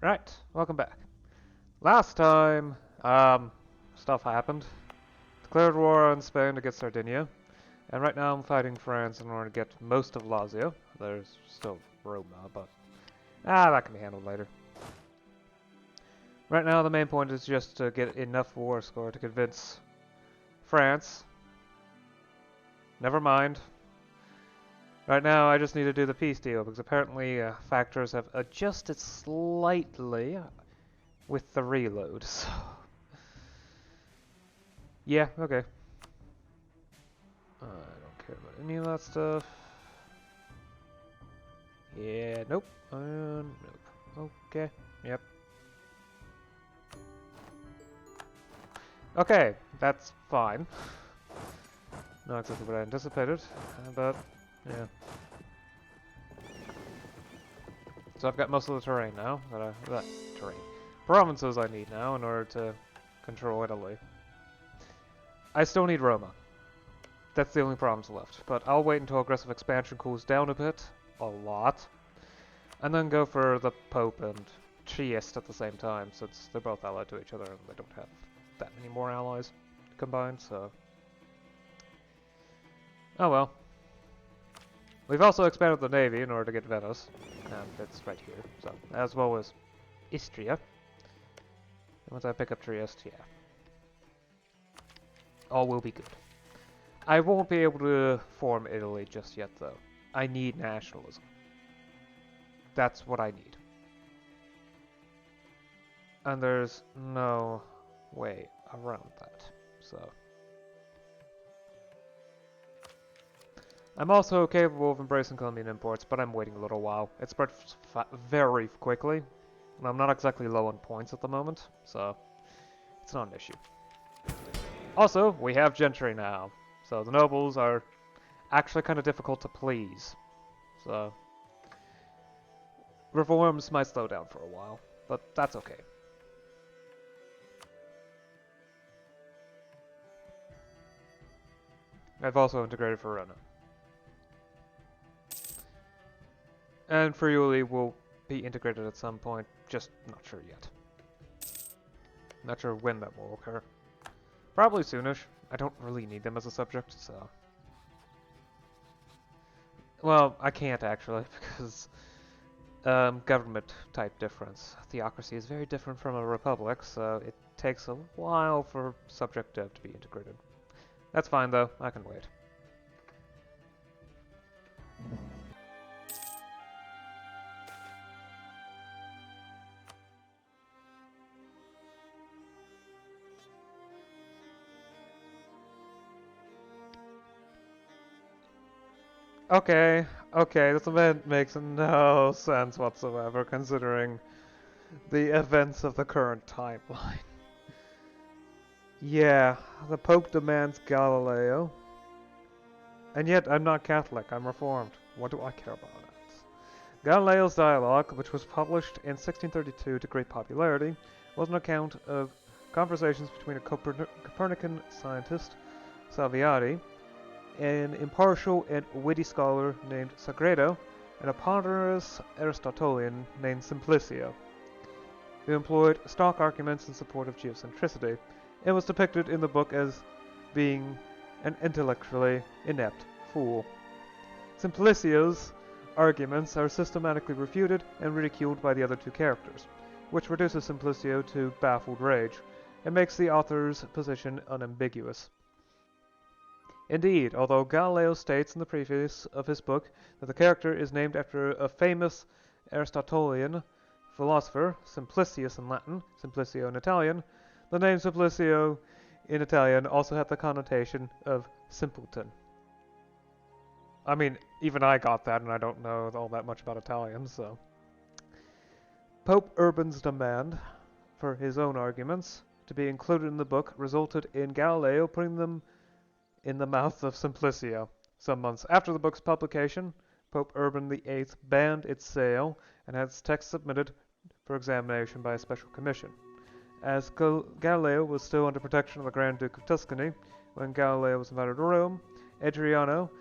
Right, welcome back. Last time, stuff happened. Declared war on Spain to get Sardinia, and right now I'm fighting France in order to get most of Lazio. There's still Roma, but that can be handled later. Right now the main point is just to get enough war score to convince France. Never mind. Right now I just need to do the peace deal because apparently factors have adjusted slightly with the reload, so... Yeah, okay. I don't care about any of that stuff. Yeah, nope. Nope. Okay, yep. Okay, that's fine. Not exactly what I anticipated, but yeah. So I've got most of the terrain now. Provinces I need now in order to control Italy. I still need Roma. That's the only province left. But I'll wait until aggressive expansion cools down a bit. A lot. And then go for the Pope and Trieste at the same time, since they're both allied to each other and they don't have that many more allies combined, so... Oh well. We've also expanded the navy in order to get Venice, and it's right here, so... As well as Istria. And once I pick up Trieste, yeah. All will be good. I won't be able to form Italy just yet, though. I need nationalism. That's what I need. And there's no way around that, so... I'm also capable of embracing Colombian imports, but I'm waiting a little while. It spread very quickly, and I'm not exactly low on points at the moment, so it's not an issue. Also, we have gentry now, so the nobles are actually kind of difficult to please, so... Reforms might slow down for a while, but that's okay. I've also integrated Verona. And Friuli will be integrated at some point, just not sure yet. Not sure when that will occur. Probably soonish. I don't really need them as a subject, so... Well, I can't actually, because... government type difference. Theocracy is very different from a republic, so it takes a while for subject dev to be integrated. That's fine though, I can wait. Okay, this event makes no sense whatsoever considering the events of the current timeline. Yeah, the Pope demands Galileo. And yet, I'm not Catholic, I'm Reformed. What do I care about that? Galileo's dialogue, which was published in 1632 to great popularity, was an account of conversations between a Copernican scientist, Salviati, an impartial and witty scholar named Sagredo, and a ponderous Aristotelian named Simplicio, who employed stock arguments in support of geocentricity. It was depicted in the book as being an intellectually inept fool. Simplicio's arguments are systematically refuted and ridiculed by the other two characters, which reduces Simplicio to baffled rage and makes the author's position unambiguous. Indeed, although Galileo states in the preface of his book that the character is named after a famous Aristotelian philosopher, Simplicius in Latin, Simplicio in Italian, the name Simplicio in Italian also had the connotation of simpleton. I mean, even I got that, and I don't know all that much about Italian, so... Pope Urban's demand for his own arguments to be included in the book resulted in Galileo putting them in the mouth of Simplicio. Some months after the book's publication, Pope Urban VIII banned its sale and had its text submitted for examination by a special commission. As Galileo was still under protection of the Grand Duke of Tuscany, when Galileo was invited to Rome, Adriano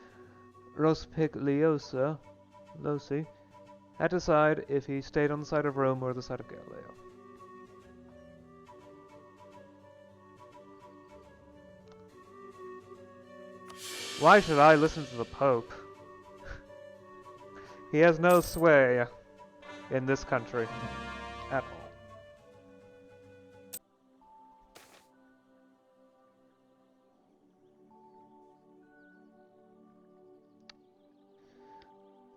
Rospigliosi had to decide if he stayed on the side of Rome or the side of Galileo. Why should I listen to the Pope? He has no sway in this country at all.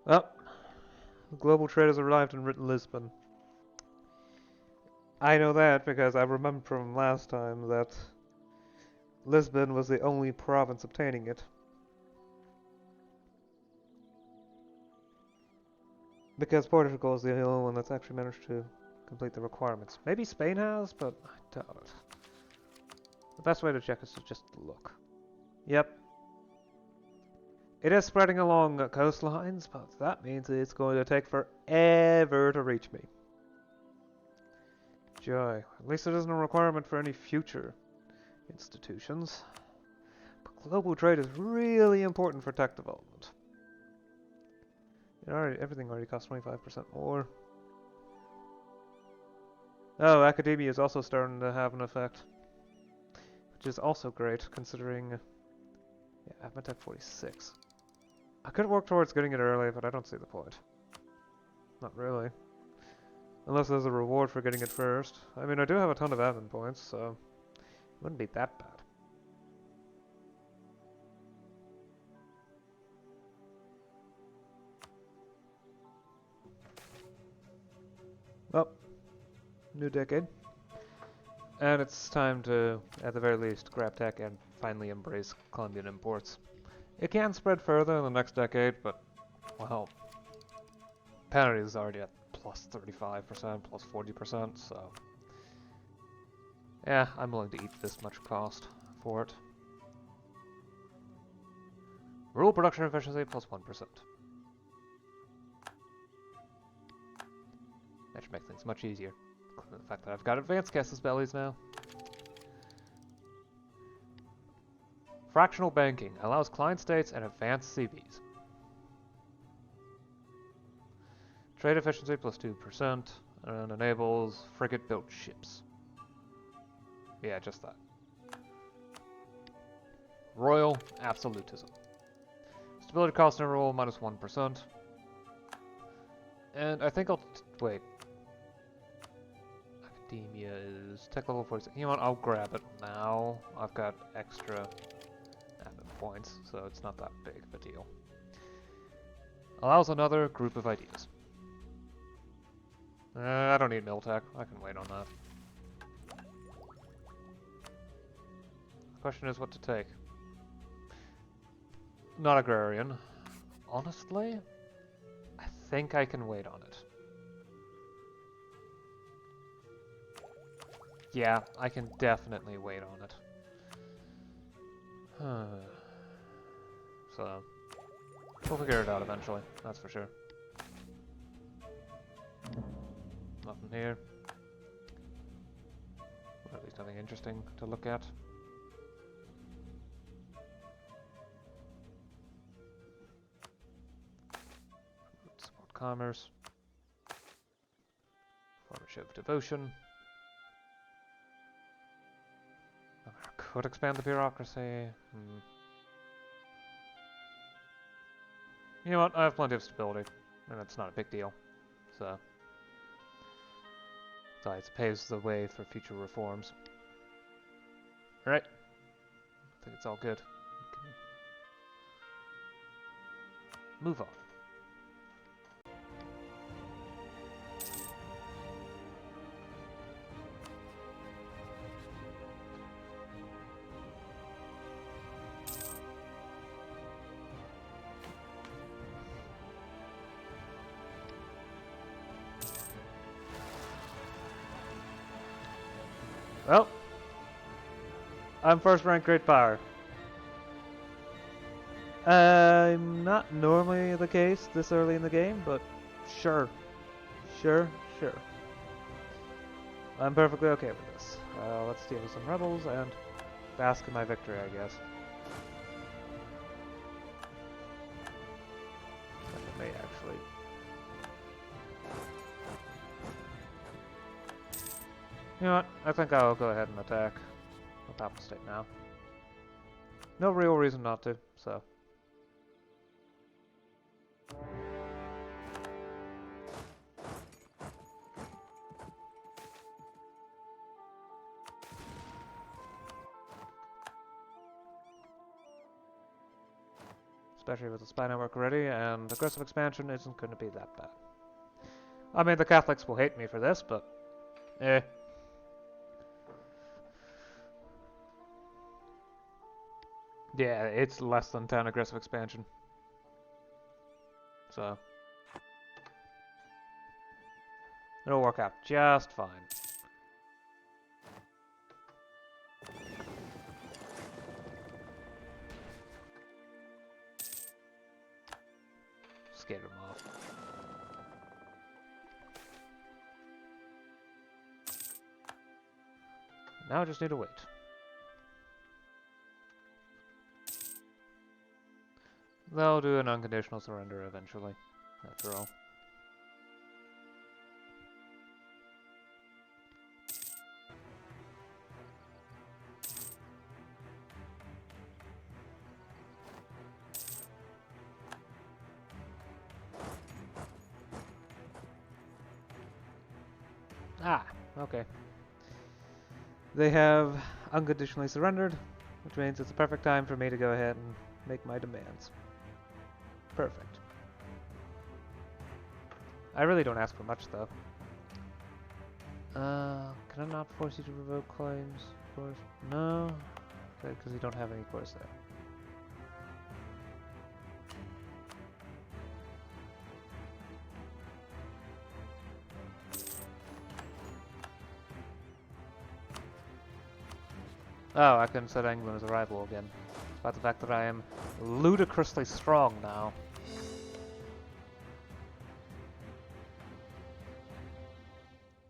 Well, global trade has arrived in Lisbon. I know that because I remember from last time that Lisbon was the only province obtaining it. Because Portugal is the only one that's actually managed to complete the requirements. Maybe Spain has, but I doubt it. The best way to check is to just look. Yep. It is spreading along coastlines, but that means it's going to take forever to reach me. Joy. At least there isn't a requirement for any future institutions. But global trade is really important for tech development. Everything already costs 25% more. Oh, academia is also starting to have an effect. Which is also great, considering... Yeah, I'm at Tech 46. I could work towards getting it early, but I don't see the point. Not really. Unless there's a reward for getting it first. I mean, I do have a ton of admin points, so... It wouldn't be that bad. Well, new decade. And it's time to, at the very least, grab tech and finally embrace Colombian imports. It can spread further in the next decade, but, well, parity is already at plus 35%, plus 40%, so... Yeah, I'm willing to eat this much cost for it. Rural production efficiency plus 1%. That should make things much easier. The fact that I've got advanced casus bellies now. Fractional banking allows client states and advanced CBs. Trade efficiency plus 2% and enables frigate-built ships. Yeah, just that. Royal absolutism. Stability cost in a roll minus 1%. And I think I'll wait. Academia is tech level 46. You know what? I'll grab it now. I've got extra admin points, so it's not that big of a deal. Allows another group of ideas. I don't need Miltech. I can wait on that. The question is what to take. Not agrarian. Honestly, I think I can wait on it. Yeah, I can definitely wait on it. So, we'll figure it out eventually, that's for sure. Nothing here. Or at least nothing interesting to look at. Support commerce. Form a show of devotion. Could expand the bureaucracy. You know what? I have plenty of stability, and it's not a big deal. So, besides, it paves the way for future reforms. All right. I think it's all good. We can move on. Well, I'm first rank Great Power. I'm not normally the case this early in the game, but sure. Sure. I'm perfectly okay with this. Let's deal with some rebels and bask in my victory, I guess. I may actually You know what? I think I'll go ahead and attack the Papal State now. No real reason not to, so. Especially with the spy network ready, and aggressive expansion isn't going to be that bad. I mean, the Catholics will hate me for this, but eh. Yeah, it's less than 10 aggressive expansion. So it'll work out just fine. Scared him off. Now I just need to wait. They'll do an unconditional surrender eventually, after all. Ah, okay. They have unconditionally surrendered, which means it's the perfect time for me to go ahead and make my demands. Perfect. I really don't ask for much, though. Can I not force you to revoke claims? Of course. No? Okay, because you don't have any course there. Oh, I can set England as a rival again. Despite the fact that I am ludicrously strong now.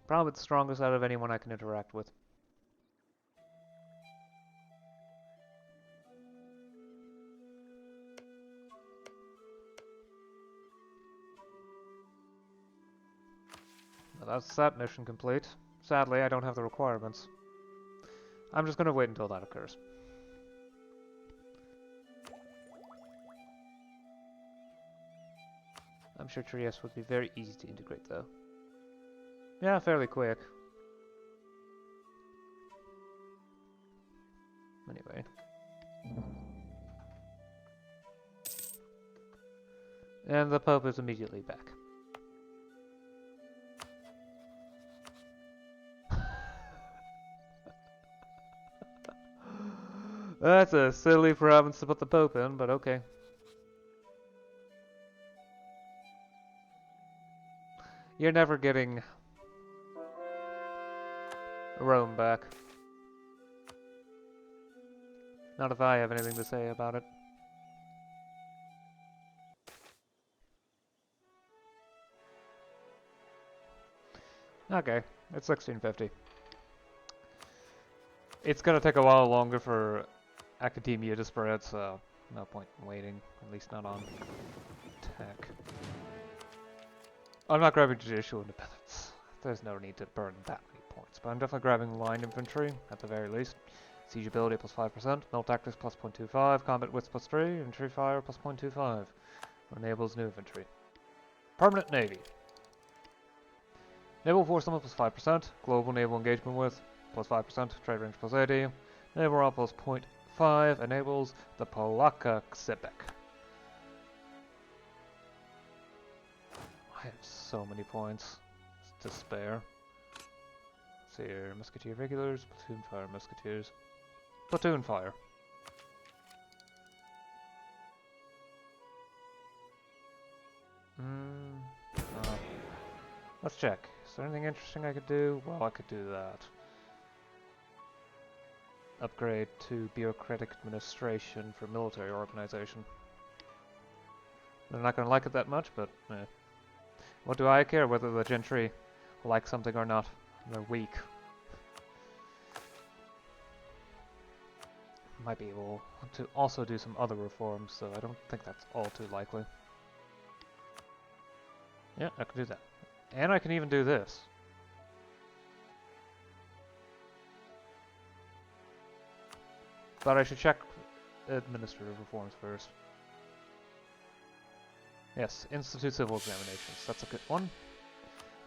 Probably the strongest out of anyone I can interact with. Well, that's that mission complete. Sadly, I don't have the requirements. I'm just gonna wait until that occurs. I'm sure Trieste would be very easy to integrate, though. Yeah, fairly quick. Anyway. And the Pope is immediately back. That's a silly province to put the Pope in, but okay. You're never getting Rome back. Not if I have anything to say about it. Okay, it's 1650. It's gonna take a while longer for academia to spread, so no point in waiting. At least not on tech. I'm not grabbing judicial independence. There's no need to burn that many points, but I'm definitely grabbing line infantry, at the very least. Siege ability plus 5%, melt tactics plus 0.25, combat wits plus 3, infantry fire plus 0.25. Enables new infantry. Permanent navy. Naval force limit plus 5%, global naval engagement width plus 5%, trade range plus 80, naval morale plus 0.5, enables the Polaka Ksipek. I have so many points to spare. Let's see here, musketeer regulars, platoon fire musketeers. Platoon fire. Let's check. Is there anything interesting I could do? Well, I could do that. Upgrade to bureaucratic administration for military organization. They're not going to like it that much, but eh. What do I care whether the gentry like something or not? They're weak. Might be able to also do some other reforms, so I don't think that's all too likely. Yeah, I can do that. And I can even do this. But I should check administrative reforms first. Yes, Institute Civil Examinations. That's a good one.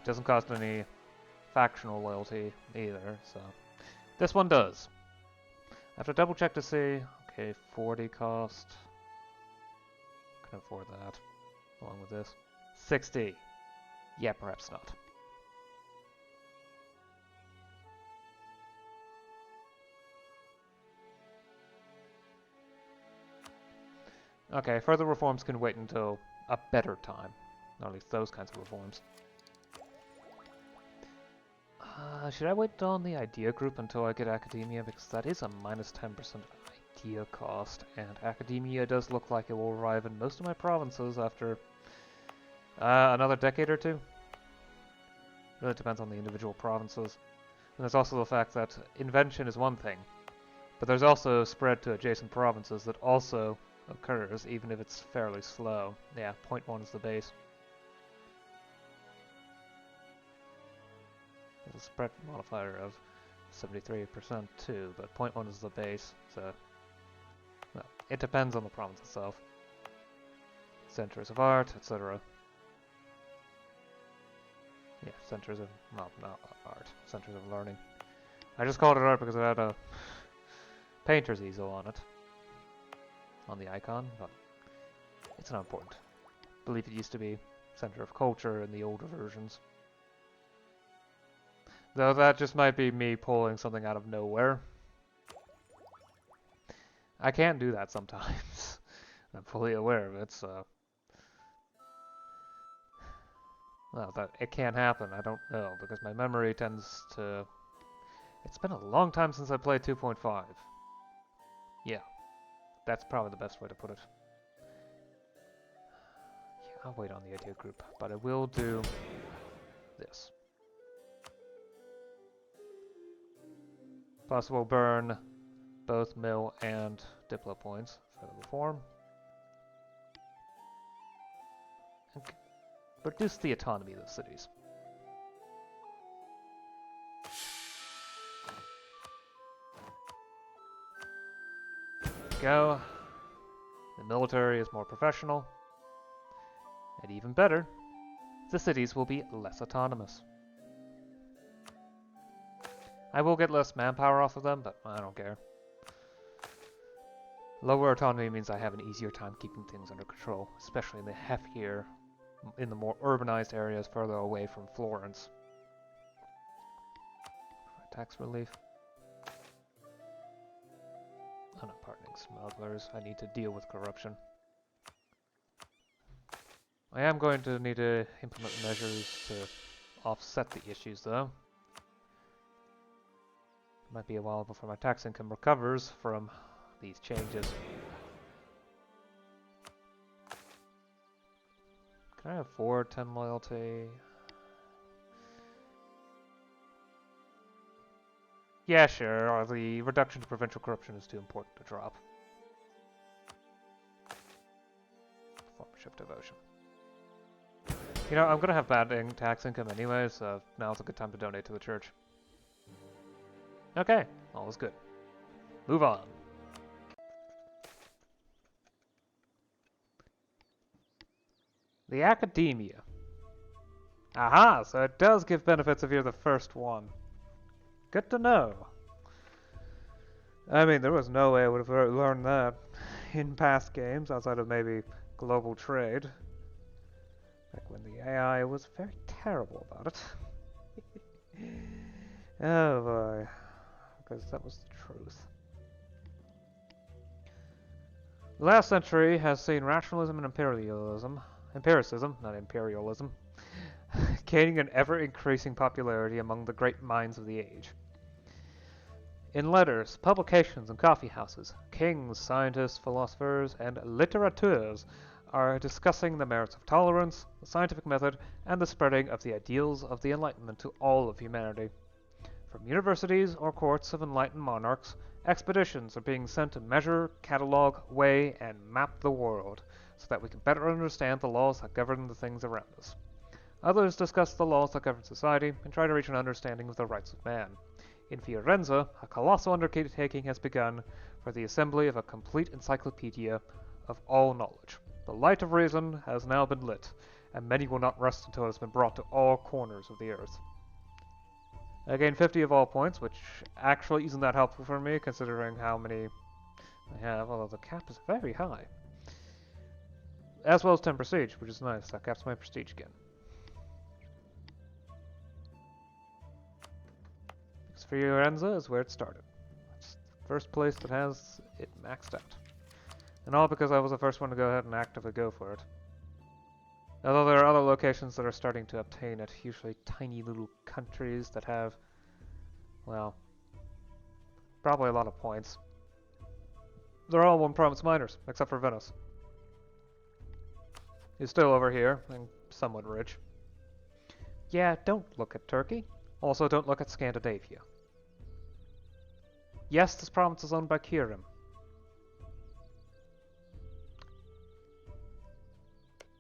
Doesn't cost any factional loyalty either, so... This one does. I have to double check to see... Okay, 40 cost. Can afford that, along with this. 60. Yeah, perhaps not. Okay, further reforms can wait until a better time. Or at least those kinds of reforms. Should I wait on the idea group until I get academia? Because that is a minus 10% idea cost, and academia does look like it will arrive in most of my provinces after another decade or two. Really depends on the individual provinces. And there's also the fact that invention is one thing, but there's also spread to adjacent provinces that also occurs, even if it's fairly slow. Yeah, 0.1 is the base. There's a spread modifier of 73% too, but 0.1 is the base, so... Well, it depends on the province itself. Centers of art, etc. Yeah, centers of... well, not art. Centers of learning. I just called it art because it had a painter's easel on it. On the icon, but it's not important. I believe it used to be center of culture in the older versions. Though that just might be me pulling something out of nowhere. I can do that sometimes. I'm fully aware of it, so... Well, that it can happen, I don't know, because my memory tends to... It's been a long time since I played 2.5. Yeah, that's probably the best way to put it. Yeah, I'll wait on the idea group, but I will do this. Possible burn both mill and diplo points for the reform. And reduce the autonomy of the cities. Go. The military is more professional. And even better, the cities will be less autonomous. I will get less manpower off of them, but I don't care. Lower autonomy means I have an easier time keeping things under control, especially in the heftier, in the more urbanized areas further away from Florence. Tax relief. I'm not pardoning smugglers. I need to deal with corruption. I am going to need to implement measures to offset the issues, though. It might be a while before my tax income recovers from these changes. Can I afford 10 loyalty? Yeah, sure. The reduction to provincial corruption is too important to drop. Farmership devotion. You know, I'm gonna have bad tax income anyway, so now's a good time to donate to the church. Okay, all is good. Move on. The academia. Aha, so it does give benefits if you're the first one. Good to know. I mean, there was no way I would have learned that in past games, outside of maybe global trade. Back when the AI was very terrible about it. Oh boy. Because that was the truth. The last century has seen rationalism and empiricism, not imperialism, gaining an ever-increasing popularity among the great minds of the age. In letters, publications, and coffee houses, kings, scientists, philosophers, and littérateurs are discussing the merits of tolerance, the scientific method, and the spreading of the ideals of the Enlightenment to all of humanity. From universities or courts of enlightened monarchs, expeditions are being sent to measure, catalog, weigh, and map the world, so that we can better understand the laws that govern the things around us. Others discuss the laws that govern society and try to reach an understanding of the rights of man. In Fiorenza, a colossal undertaking has begun for the assembly of a complete encyclopedia of all knowledge. The light of reason has now been lit, and many will not rest until it has been brought to all corners of the earth. I gained 50 of all points, which actually isn't that helpful for me, considering how many I have, although the cap is very high. As well as 10 prestige, which is nice. That caps my prestige again. Because Fiorenza is where it started. It's the first place that has it maxed out. And all because I was the first one to go ahead and actively go for it. Although there are other locations that are starting to obtain it, usually tiny little countries that have, well, probably a lot of points. They're all one province minors, except for Venice. He's still over here, and somewhat rich. Yeah, don't look at Turkey. Also, don't look at Scandinavia. Yes, this province is owned by Kirim.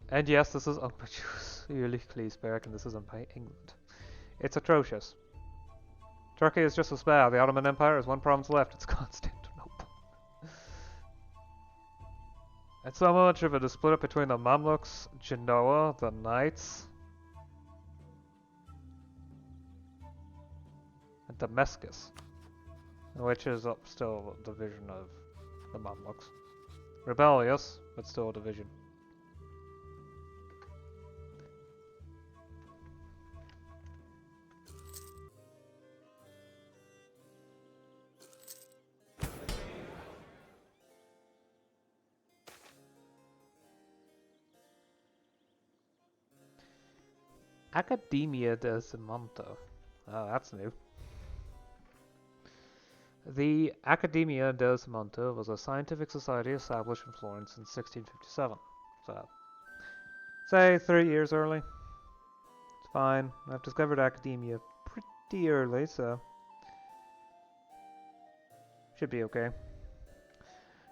And yes, this is owned by Jülich-Kliesberg, and this is owned by England. It's atrocious. Turkey is just as bad. The Ottoman Empire has one province left. It's Constantinople. And so much of it is split up between the Mamluks, Genoa, the Knights, and Damascus, which is still a division of the Mamluks. Rebellious, but still a division. Academia del Simonto. Oh, that's new. The Accademia del Simonto was a scientific society established in Florence in 1657. So, say 3 years early. It's fine. I've discovered academia pretty early, so should be okay.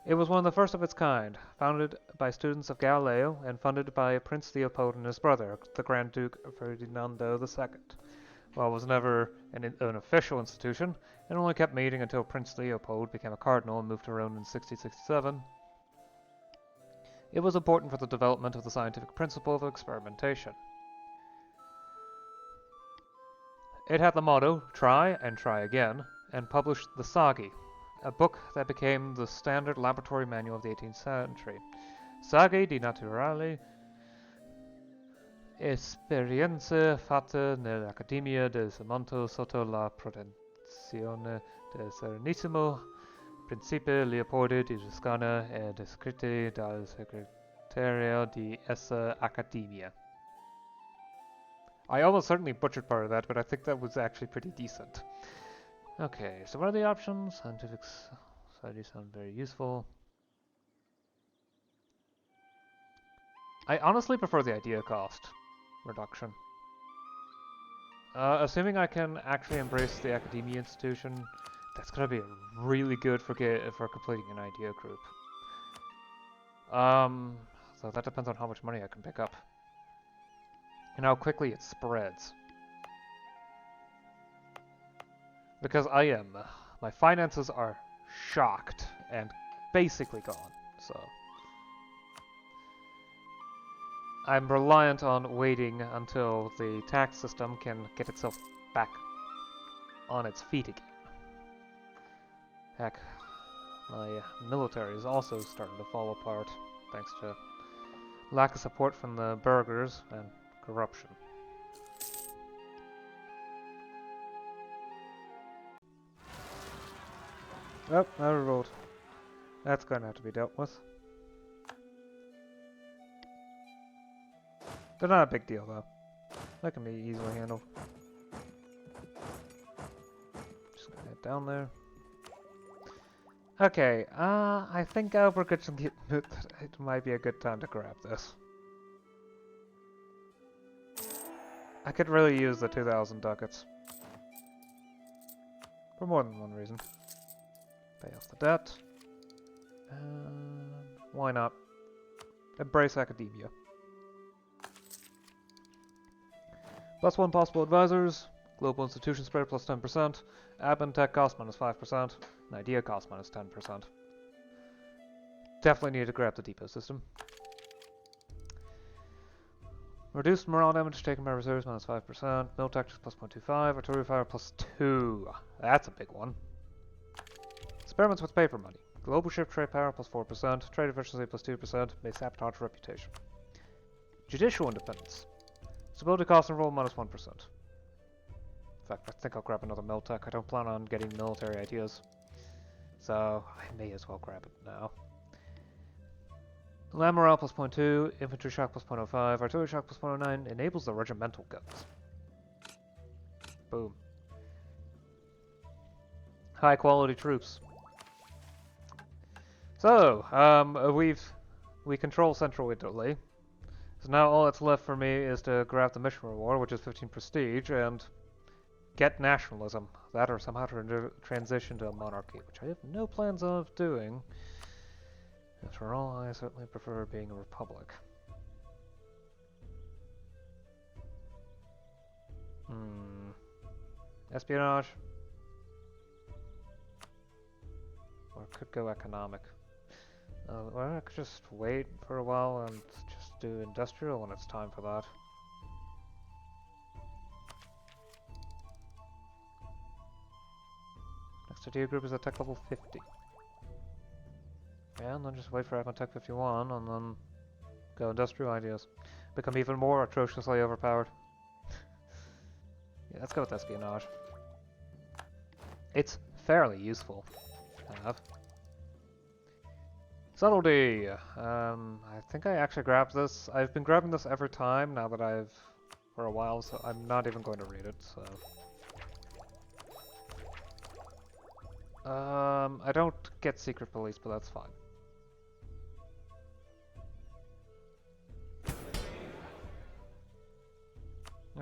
It was one of the first of its kind, founded by students of Galileo and funded by Prince Leopold and his brother, the Grand Duke Ferdinando II. While it was never an official institution, it only kept meeting until Prince Leopold became a cardinal and moved to Rome in 1667. It was important for the development of the scientific principle of experimentation. It had the motto, "Try and try again," and published the Saggi, a book that became the standard laboratory manual of the 18th century. Saggi di naturali esperienze fatte nell'Accademia del Simonto sotto la protezione del Serenissimo Principe Leopoldo di Toscana e descritti dal segretario di essa Accademia. I almost certainly butchered part of that, but I think that was actually pretty decent. Okay, so what are the options? Scientific societies sound very useful. I honestly prefer the idea cost reduction. Assuming I can actually embrace the academia institution, that's gonna be really good for completing an idea group. So that depends on how much money I can pick up. And how quickly it spreads. Because my finances are shocked and basically gone, so I'm reliant on waiting until the tax system can get itself back on its feet again. Heck, my military is also starting to fall apart, thanks to lack of support from the burghers and corruption. Oh, I revolt. That's going to have to be dealt with. They're not a big deal, though. That can be easily handled. Just gonna head down there. Okay, I think we're good to get... It might be a good time to grab this. I could really use the 2,000 ducats. For more than one reason. Pay off the debt. And why not? Embrace academia. +1 possible advisors. Global institution spread plus 10%. Admin tech cost minus 5%. And idea cost minus 10%. Definitely need to grab the depot system. Reduced morale damage taken by reserves minus 5%. Mill tactics plus 0.25. Artillery fire plus 2. That's a big one. Experiments with paper money. Global ship trade power plus 4%. Trade efficiency plus 2%. May sabotage reputation. Judicial independence. Stability cost and roll minus 1%. In fact, I think I'll grab another mill tech. I don't plan on getting military ideas. So, I may as well grab it now. Land morale plus 0.2, infantry shock plus 0.05, artillery shock plus 0.09 enables the regimental guns. Boom. High quality troops. So, we control central Italy. So now all that's left for me is to grab the mission reward, which is 15 prestige, and get nationalism. That or somehow transition to a monarchy, which I have no plans of doing. After all, I certainly prefer being a republic. Espionage? Or it could go economic. Well, I could just wait for a while and just do industrial when it's time for that. Next idea group is at tech level 50. Yeah, and then just wait for Admin Tech 51 and then go industrial ideas. Become even more atrociously overpowered. Yeah, let's go with espionage. It's fairly useful to have. Subtlety! I think I actually grabbed this. I've been grabbing this every time now that for a while, so I'm not even going to read it, so. I don't get secret police, but that's fine.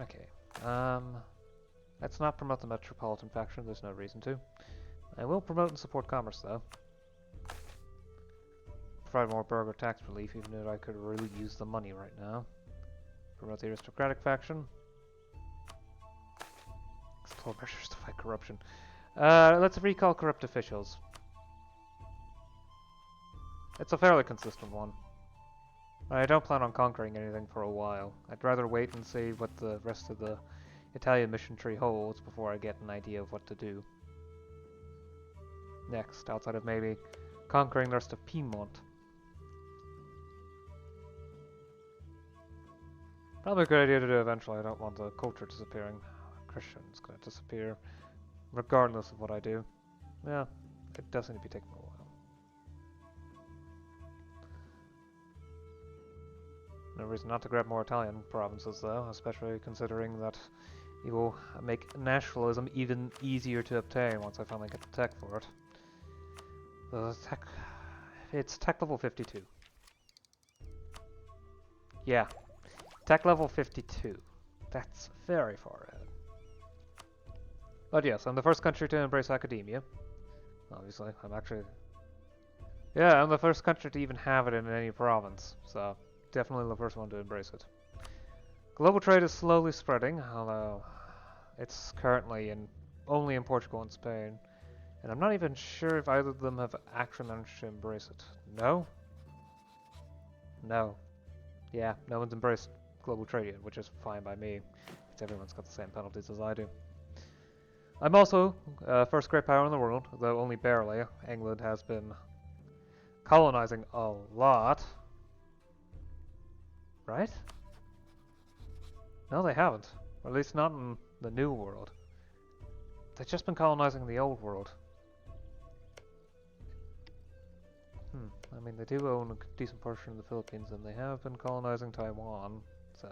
Okay, let's not promote the Metropolitan faction, there's no reason to. I will promote and support commerce, though. Provide more burger tax relief, even though I could really use the money right now. Promote the aristocratic faction. Explore measures to fight corruption. Let's recall corrupt officials. It's a fairly consistent one. I don't plan on conquering anything for a while. I'd rather wait and see what the rest of the Italian mission tree holds before I get an idea of what to do next, outside of maybe conquering the rest of Piedmont. Probably a good idea to do eventually. I don't want the culture disappearing. Christian's gonna disappear regardless of what I do. Yeah, it does need to be taking a while. No reason not to grab more Italian provinces, though, especially considering that you will make nationalism even easier to obtain once I finally get the tech for it. It's tech level 52. Yeah, tech level 52. That's very far ahead. But yes, I'm the first country to embrace academia. Obviously, I'm the first country to even have it in any province, so definitely the first one to embrace it. Global trade is slowly spreading, although it's currently only in Portugal and Spain. And I'm not even sure if either of them have actually managed to embrace it. No? No. Yeah, no one's embraced global trade yet, which is fine by me, because everyone's got the same penalties as I do. I'm also first great power in the world, though only barely. England has been colonizing a lot. Right? No, they haven't. Or at least not in the New World. They've just been colonizing the Old World. I mean, they do own a decent portion of the Philippines, and they have been colonizing Taiwan, so...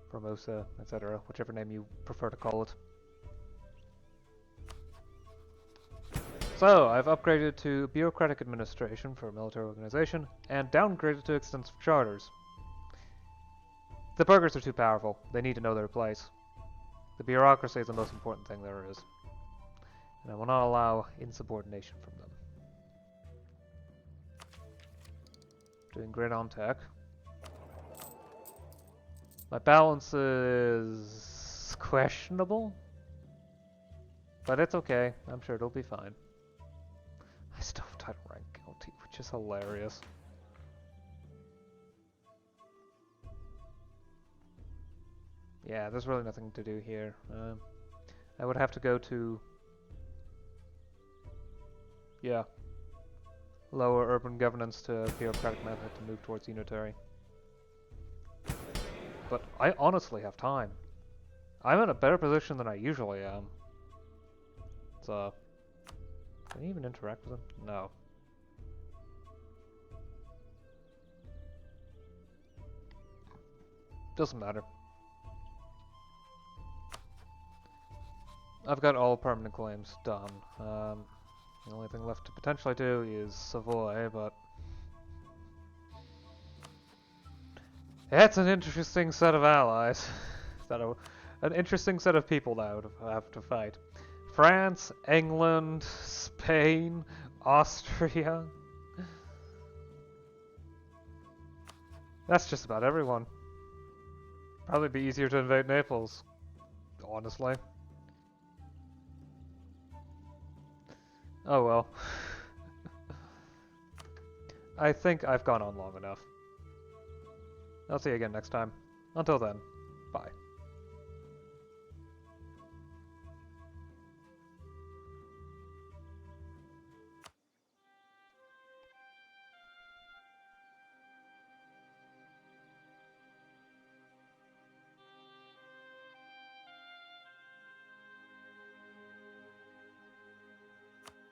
Formosa, etc., whichever name you prefer to call it. So, I've upgraded to bureaucratic administration for military organization, and downgraded to extensive charters. The burghers are too powerful. They need to know their place. The bureaucracy is the most important thing there is. And I will not allow insubordination from them. Doing great on tech. My balance is questionable. But it's okay. I'm sure it'll be fine. I still have title rank guilty, which is hilarious. Yeah, there's really nothing to do here. I would have to go to... Yeah. Lower urban governance to bureaucratic method to move towards unitary. But I honestly have time. I'm in a better position than I usually am. So... Can I even interact with them? No. Doesn't matter. I've got all permanent claims done. The only thing left to potentially do is Savoy, but... That's an interesting set of allies. An interesting set of people now to have to fight. France, England, Spain, Austria. That's just about everyone. Probably be easier to invade Naples, honestly. Oh well. I think I've gone on long enough. I'll see you again next time. Until then, bye.